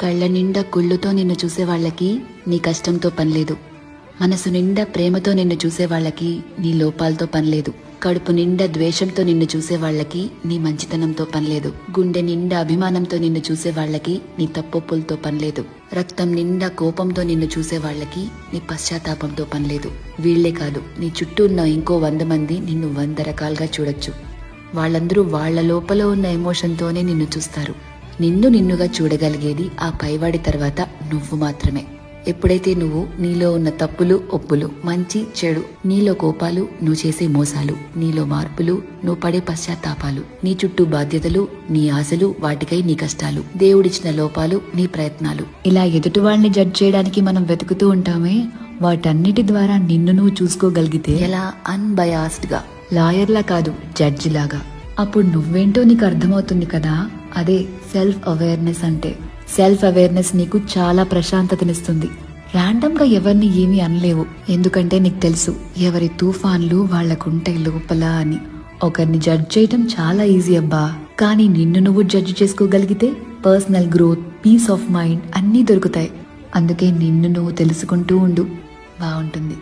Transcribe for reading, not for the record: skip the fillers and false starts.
కళ్ళ నిండా కుళ్ళుతో నిన్ను చూసే వాళ్ళకి నీ కష్టంతో పనిలేదు. మనసు నిండా ప్రేమతో నిన్ను చూసే వాళ్ళకి నీ లోపాలతో పనిలేదు. కడుపు నిండా ద్వేషంతో నిన్ను చూసే వాళ్ళకి నీ మంచితనంతో పనిలేదు. గుండె నిండా అభిమానంతో నిన్ను చూసే వాళ్ళకి నీ తప్పొప్పులతో పనిలేదు. రక్తం నిండా కోపంతో నిన్ను చూసే వాళ్ళకి నీ పశ్చాత్తాపంతో పనిలేదు. వీళ్లే కాదు, నీ చుట్టూ ఉన్న ఇంకో 100 మంది నిన్ను 100 రకాలుగా చూడొచ్చు. వాళ్ళందరూ వాళ్ల లోపల ఉన్న ఎమోషన్తోనే నిన్ను చూస్తారు. నిన్ను నిన్నుగా చూడగలిగేది ఆ పైవాడి తర్వాత నువ్వు మాత్రమే. ఎప్పుడైతే నువ్వు నీలో ఉన్న తప్పులు ఒప్పులు, మంచి చెడు, నీలో కోపాలు, నువ్వు చేసే మోసాలు, నీలో మార్పులు, నువ్వు పడే పశ్చాత్తాపాలు, నీ చుట్టూ బాధ్యతలు, నీ ఆశలు, వాటికై నీ కష్టాలు, దేవుడిచ్చిన లోపాలు, నీ ప్రయత్నాలు, ఇలా ఎదుటి వాళ్ళని జడ్జ్ చేయడానికి మనం వెతుకుతూ ఉంటామే, వాటన్నిటి ద్వారా నిన్ను నువ్వు చూసుకోగలిగితే ఎలా అన్బయాస్డ్ గా, లాయర్లా కాదు జడ్జి లాగా, అప్పుడు నువ్వేంటో నీకు అర్థమవుతుంది కదా. అదే సెల్ఫ్ అవేర్నెస్ అంటే. సెల్ఫ్ అవేర్నెస్ నీకు చాలా ప్రశాంతతనిస్తుంది. ర్యాండమ్ గా ఎవరిని ఏమీ అనలేవు, ఎందుకంటే నీకు తెలుసు ఎవరి తుఫాన్లు వాళ్లకుంటాయి లోపల అని. ఒకరిని జడ్జ్ చేయటం చాలా ఈజీ అబ్బా, కానీ నిన్ను నువ్వు జడ్జ్ చేసుకోగలిగితే personal growth, peace of mind అన్నీ దొరుకుతాయి. అందుకే నిన్ను నువ్వు తెలుసుకుంటూ ఉండు, బాగుంటుంది.